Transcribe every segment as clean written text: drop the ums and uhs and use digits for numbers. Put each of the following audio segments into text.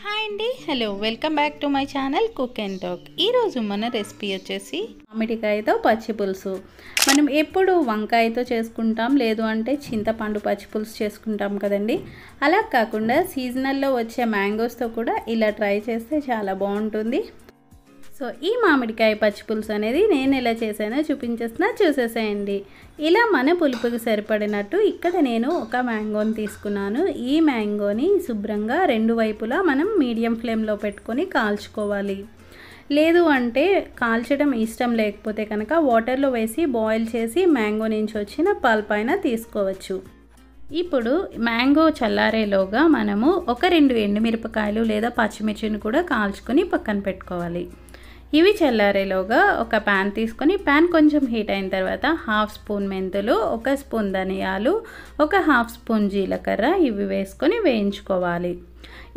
Hi అండి, hello, welcome back to my channel cook and talk. ఈరోజు మన recipe వచ్చేసి మామిడికాయతో పచ్చి పులుసు. మనం ఎప్పుడు వంకాయతో చేసుకుంటాం, లేదు అంటే చింతపండు పచ్చి పులుసు చేసుకుంటాం కదండి. అలా కాకుండా సీజనల్లో వచ్చే మ్యాంగోస్తో కూడా ఇలా ట్రై చేస్తే చాలా బాగుంటుంది. సో ఈ మామిడికాయ పచ్చి పులుసు అనేది నేను ఎలా చేసానో చూసేసేయండి. ఇలా మన పులుపుకి సరిపడినట్టు ఇక్కడ నేను ఒక మ్యాంగోని తీసుకున్నాను. ఈ మ్యాంగోని శుభ్రంగా రెండు వైపులా మనం మీడియం ఫ్లేమ్లో పెట్టుకొని కాల్చుకోవాలి. లేదు అంటే కాల్చడం ఇష్టం లేకపోతే కనుక వాటర్లో వేసి బాయిల్ చేసి మ్యాంగో నుంచి వచ్చిన పల్పైన తీసుకోవచ్చు. ఇప్పుడు మ్యాంగో చల్లారేలోగా మనము ఒక 2 ఎండుమిరపకాయలు లేదా పచ్చిమిర్చిని కూడా కాల్చుకొని పక్కన పెట్టుకోవాలి. ఇవి చల్లారేలోగా ఒక ప్యాన్ తీసుకొని ప్యాన్ కొంచెం హీట్ అయిన తర్వాత 1/2 స్పూన్ మెంతులు, 1 స్పూన్ ధనియాలు, 1/2 స్పూన్ జీలకర్ర ఇవి వేసుకొని వేయించుకోవాలి.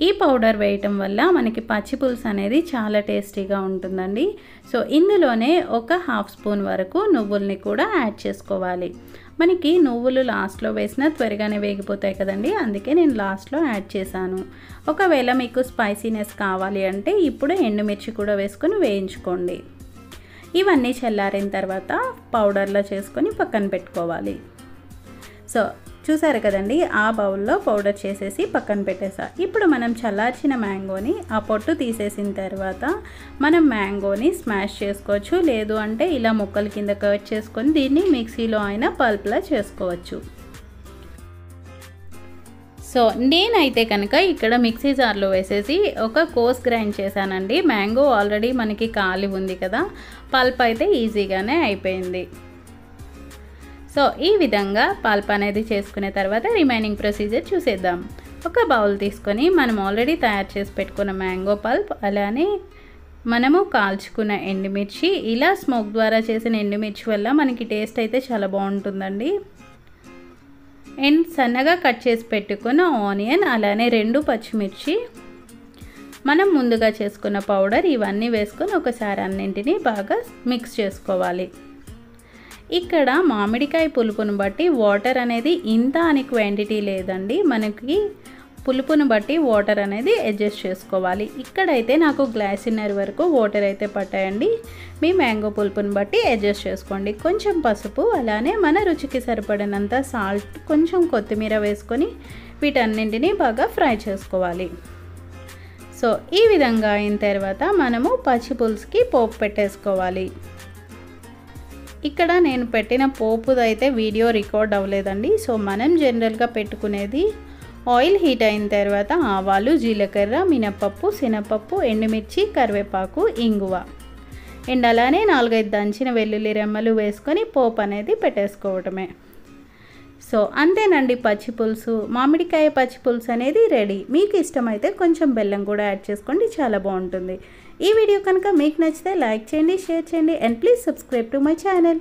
ఈ పౌడర్ వేయటం వల్ల మనకి పచ్చి పులుసు అనేది చాలా టేస్టీగా ఉంటుందండి. సో ఇందులోనే 1/2 స్పూన్ వరకు నువ్వుల్ని కూడా యాడ్ చేసుకోవాలి. మనకి నువ్వులు లాస్ట్లో వేసినా త్వరగానే వేగిపోతాయి కదండి, అందుకే నేను లాస్ట్లో యాడ్ చేశాను. ఒకవేళ మీకు స్పైసీనెస్ కావాలి అంటే ఇప్పుడు ఎండుమిర్చి కూడా వేసుకొని వేయించుకోండి. ఇవన్నీ చల్లారిన తర్వాత పౌడర్లో చేసుకొని పక్కన పెట్టుకోవాలి. సో చూసారు కదండి, ఆ బౌల్లో పౌడర్ చేసేసి పక్కన పెట్టేసా. ఇప్పుడు మనం చల్లార్చిన మ్యాంగోని ఆ పొట్టు తీసేసిన తర్వాత మనం మ్యాంగోని స్మాష్ చేసుకోవచ్చు, లేదు అంటే ఇలా ముక్కల కింద కట్ చేసుకొని దీన్ని మిక్సీలో అయినా పల్ప్లా చేసుకోవచ్చు. సో నేనైతే కనుక ఇక్కడ మిక్సీ జార్లో వేసేసి ఒక కోర్స్ గ్రైండ్ చేశానండి. మ్యాంగో ఆల్రెడీ మనకి కాలి ఉంది కదా, పల్ప్ అయితే ఈజీగానే అయిపోయింది. సో ఈ విధంగా పల్ప్ అనేది చేసుకునే తర్వాత రిమైనింగ్ ప్రొసీజర్ చూసేద్దాం. ఒక బౌల్ తీసుకొని మనం ఆల్రెడీ తయారు చేసి పెట్టుకున్న మ్యాంగో పల్ప్, అలానే మనము కాల్చుకున్న ఎండుమిర్చి, ఇలా స్మోక్ ద్వారా చేసిన ఎండుమిర్చి వల్ల మనకి టేస్ట్ అయితే చాలా బాగుంటుందండి. అండ్ సన్నగా కట్ చేసి పెట్టుకున్న ఆనియన్, అలానే 2 పచ్చిమిర్చి, మనం ముందుగా చేసుకున్న పౌడర్, ఇవన్నీ వేసుకొని ఒకసారి అన్నింటినీ బాగా మిక్స్ చేసుకోవాలి. ఇక్కడ మామిడికాయ పులుపును బట్టి వాటర్ అనేది ఇంత అని క్వాంటిటీ లేదండి, మనకి పులుపును బట్టి వాటర్ అనేది అడ్జస్ట్ చేసుకోవాలి. ఇక్కడైతే నాకు గ్లాసిన్నర్ వరకు వాటర్ అయితే పట్టాయండి. మీ మ్యాంగో పులుపును బట్టి అడ్జస్ట్ చేసుకోండి. కొంచెం పసుపు, అలానే మన రుచికి సరిపడినంత సాల్ట్, కొంచెం కొత్తిమీర వేసుకొని వీటన్నింటినీ బాగా ఫ్రై చేసుకోవాలి. సో ఈ విధంగా అయిన తర్వాత మనము పచ్చి పులుసుకి పోపు పెట్టేసుకోవాలి. ఇక్కడ నేను పెట్టిన పోపుదైతే వీడియో రికార్డ్ అవ్వలేదండి. సో మనం జనరల్గా పెట్టుకునేది ఆయిల్ హీట్ అయిన తర్వాత ఆవాలు, జీలకర్ర, మినపప్పు, శనగపప్పు, ఎండుమిర్చి, కరివేపాకు, ఇంగువ అండ్ అలానే 4-5 దంచిన వెల్లుల్లి రెమ్మలు వేసుకొని పోపు అనేది పెట్టేసుకోవటమే. సో అంతేనండి, పచ్చి పులుసు, మామిడికాయ పచ్చి పులుసు అనేది రెడీ. మీకు ఇష్టమైతే కొంచెం బెల్లం కూడా యాడ్ చేసుకోండి, చాలా బాగుంటుంది. ఈ వీడియో కనుక మీకు నచ్చితే లైక్ చేయండి, షేర్ చేయండి and please subscribe to my channel.